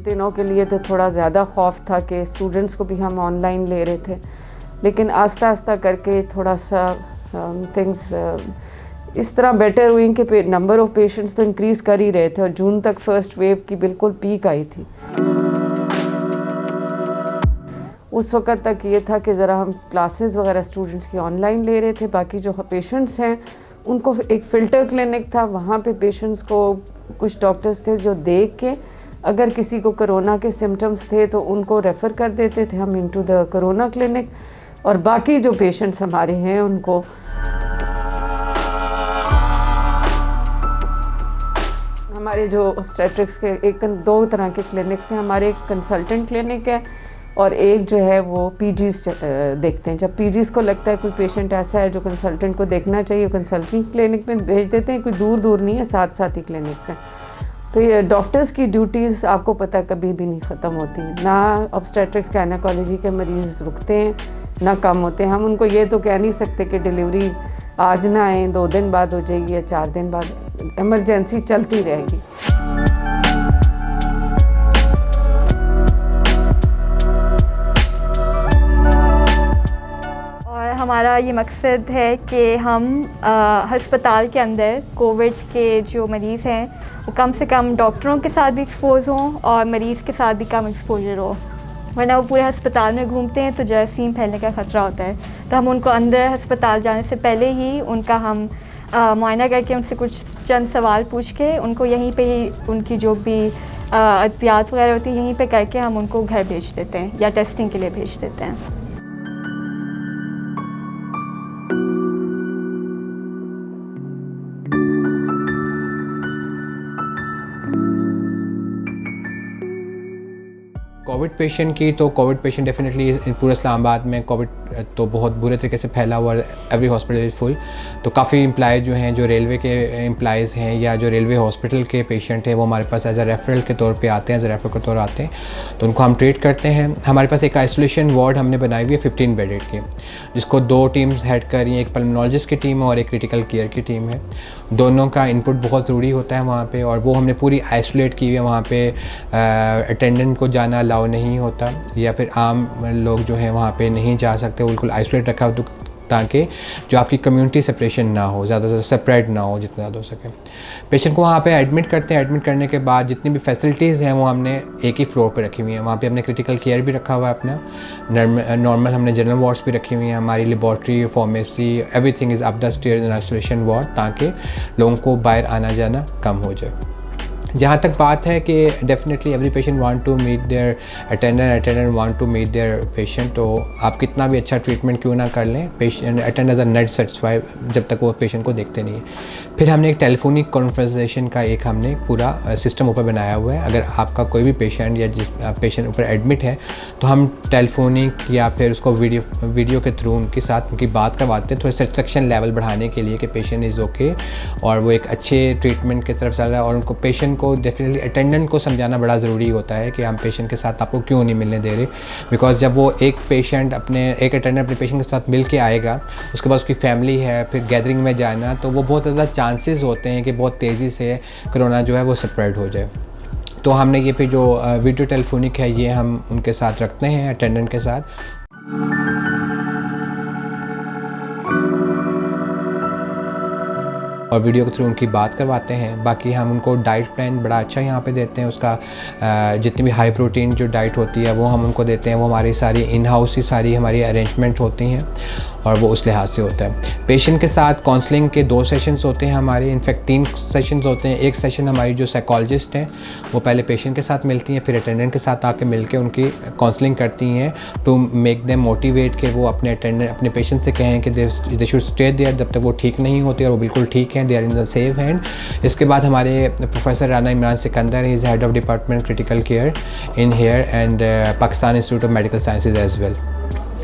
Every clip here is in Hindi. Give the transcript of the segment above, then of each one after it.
दिनों के लिए तो थोड़ा ज़्यादा खौफ था कि स्टूडेंट्स को भी हम ऑनलाइन ले रहे थे, लेकिन आस्ता आस्ता करके थोड़ा सा थिंग्स इस तरह बेटर हुई कि नंबर ऑफ़ पेशेंट्स तो इंक्रीज़ कर ही रहे थे और जून तक फर्स्ट वेव की बिल्कुल पीक आई थी। उस वक़्त तक ये था कि ज़रा हम क्लासेस वगैरह स्टूडेंट्स की ऑनलाइन ले रहे थे, बाकी जो पेशेंट्स हैं उनको एक फ़िल्टर क्लिनिक था, वहाँ पे पेशेंट्स को कुछ डॉक्टर्स थे जो देख के अगर किसी को कोरोना के सिम्टम्स थे तो उनको रेफ़र कर देते थे हम इनटू द कोरोना क्लिनिक, और बाकी जो पेशेंट्स हमारे हैं उनको हमारे जो ऑब्स्टेट्रिक्स के दो तरह के क्लिनिक्स हैं। हमारे एक कंसल्टेंट क्लिनिक है और एक जो है वो पीजीज़ देखते हैं। जब पीजीज़ को लगता है कोई पेशेंट ऐसा है जो कंसल्टेंट को देखना चाहिए, कंसल्टेंट क्लिनिक में भेज देते हैं। कोई दूर दूर नहीं है, साथ साथ ही क्लिनिक्स हैं। तो ये डॉक्टर्स की ड्यूटीज़ आपको पता कभी भी नहीं ख़त्म होती, ना ऑब्स्टेट्रिक्स गायनेकोलॉजी के मरीज़ रुकते हैं ना कम होते हैं। हम उनको ये तो कह नहीं सकते कि डिलीवरी आज ना आए, 2 दिन बाद हो जाएगी या 4 दिन बाद, इमरजेंसी चलती रहेगी। और हमारा ये मकसद है कि हम हस्पताल के अंदर कोविड के जो मरीज़ हैं वो कम से कम डॉक्टरों के साथ भी एक्सपोज़ हों और मरीज़ के साथ भी कम एक्सपोजर हो, वरना वो पूरे अस्पताल में घूमते हैं तो जरासीम फैलने का ख़तरा होता है। तो हम उनको अंदर अस्पताल जाने से पहले ही उनका हम मुआयना करके उनसे कुछ चंद सवाल पूछ के उनको यहीं पे ही उनकी जो भी अहतियात वगैरह होती है यहीं पे करके हम उनको घर भेज देते हैं या टेस्टिंग के लिए भेज देते हैं। कोविड पेशेंट की तो कोविड पेशेंट डेफिनेटली पूरे इस्लामाबाद में कोविड तो बहुत बुरे तरीके से फैला हुआ, एवरी हॉस्पिटल इज़ फुल। तो काफ़ी एम्प्लॉयज़ जो हैं, जो रेलवे के एम्प्लॉयज़ हैं या जो रेलवे हॉस्पिटल के पेशेंट हैं, वो हमारे पास एज अ रेफरल के तौर पे आते हैं, एज अ रेफर के तौर आते हैं, तो उनको हम ट्रीट करते हैं। हमारे पास एक आइसोलेशन वार्ड हमने बनाई हुई है 15 बेडेड की, जिसको 2 टीम्स हेड कर रही हैं, एक पल्मोनोलॉजिस्ट की टीम है और एक क्रिटिकल केयर की टीम है। दोनों का इनपुट बहुत ज़रूरी होता है वहाँ पर, और वो हमने पूरी आइसोलेट की हुई है। वहाँ पर अटेंडेंट को जाना अलाउ नहीं होता या फिर आम लोग जो हैं वहाँ पे नहीं जा सकते, बिल्कुल आइसोलेट रखा हो ताकि जो आपकी कम्युनिटी सेपरेशन ना हो, ज़्यादा से स्प्रेड ना हो जितना ज़्यादा हो सके। पेशेंट को वहाँ पे एडमिट करते हैं। एडमिट करने के बाद जितनी भी फैसिलिटीज़ हैं वो हमने एक ही फ्लोर पे रखी हुई हैं। वहाँ पे हमने क्रिटिकल केयर भी रखा हुआ है अपना, नॉर्मल हमने जनरल वार्ड्स भी रखी हुई हैं, हमारी laboratory, pharmacy, everything is up the stairs in isolation ward, ताकि लोगों को बाहर आना जाना कम हो जाए। जहाँ तक बात है कि definitely every patient want to meet their attendant want to meet their patient, तो आप कितना भी अच्छा ट्रीटमेंट क्यों ना कर लें, patient attendant are not satisfied जब तक वो पेशेंट को देखते नहीं है। फिर हमने एक टेलीफोनिक कॉन्वर्सेशन का एक हमने पूरा सिस्टम ऊपर बनाया हुआ है। अगर आपका कोई भी पेशेंट या जिस पेशेंट ऊपर एडमिट है तो हम टेलीफोनिक या फिर उसको वीडियो के थ्रू उनके साथ उनकी बात करवाते हैं, थोड़ा सेटिस्फेक्शन लेवल बढ़ाने के लिए कि पेशेंट इज़ ओके और वो एक अच्छे ट्रीटमेंट की तरफ चल रहा है। और उनको पेशेंट को डेफिनेटली अटेंडेंट को समझाना बड़ा ज़रूरी होता है कि हम पेशेंट के साथ आपको क्यों नहीं मिलने दे रहे, बिकॉज जब वो एक अटेंडेंट अपने पेशेंट के साथ मिल के आएगा, उसके बाद उसकी फैमिली है, फिर गैदरिंग में जाना, तो वो बहुत ज़्यादा चांसेस होते हैं कि बहुत तेज़ी से कोरोना जो है वो स्प्रेड हो जाए। तो हमने ये फिर जो वीडियो टेलीफोनिक है ये हम उनके साथ रखते हैं, अटेंडेंट के साथ। और वीडियो के थ्रू उनकी बात करवाते हैं। बाकी हम उनको डाइट प्लान बड़ा अच्छा यहाँ पे देते हैं, उसका जितनी भी हाई प्रोटीन जो डाइट होती है वो हम उनको देते हैं। वो हमारी सारी इन हाउस ही सारी हमारी अरेंजमेंट होती हैं और वो उस लिहाज से होता है। पेशेंट के साथ काउंसलिंग के 2 सेशंस होते हैं हमारे, इनफैक्ट 3 सेशंस होते हैं। एक सेशन हमारी जो साइकोलॉजिस्ट हैं वो पहले पेशेंट के साथ मिलती हैं, फिर अटेंडेंट के साथ आके मिलके उनकी काउंसलिंग करती हैं टू मेक देम मोटिवेट कि वो अपने पेशेंट से कहें कि दे शुड स्टे देयर जब तक वो ठीक नहीं होती और वो बिल्कुल ठीक हैं, they are in the safe hand. इसके बाद हमारे professor Rana Imran Sikandar is head of department critical care in here and Pakistan Institute of Medical Sciences as well.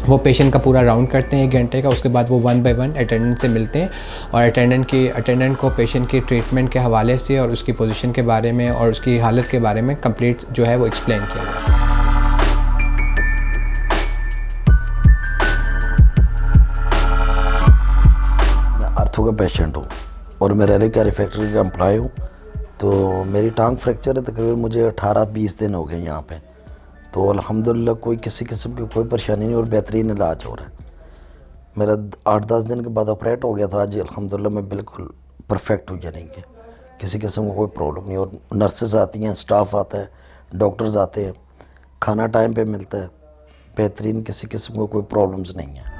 वो पेशेंट का पूरा राउंड करते हैं 1 घंटे का। उसके बाद वो 1 बाय 1 अटेंडेंट से मिलते हैं और अटेंडेंट को पेशेंट की ट्रीटमेंट के हवाले से और उसकी पोजीशन के बारे में और उसकी हालत के बारे में कंप्लीट जो है वो एक्सप्लेन किया जाता है। मैं आर्थो का पेशेंट हूँ और मैं रैली कैरी फैक्ट्री का एम्प्लॉय हूँ तो मेरी टांग फ्रैक्चर है, तकरीबन मुझे 18-20 दिन हो गए यहाँ पे। तो अल्हम्दुलिल्लाह कोई किसी किस्म की कोई परेशानी नहीं और बेहतरीन इलाज हो रहा है। मेरा 8-10 दिन के बाद ऑपरेट हो गया था। आज अल्हम्दुलिल्लाह मैं बिल्कुल परफेक्ट हूँ, यानी कि किसी किस्म का कोई प्रॉब्लम नहीं। और नर्सेज आती हैं, स्टाफ आता है, डॉक्टर्स आते हैं, खाना टाइम पे मिलता है, बेहतरीन, किसी किस्म का कोई प्रॉब्लम्स नहीं है।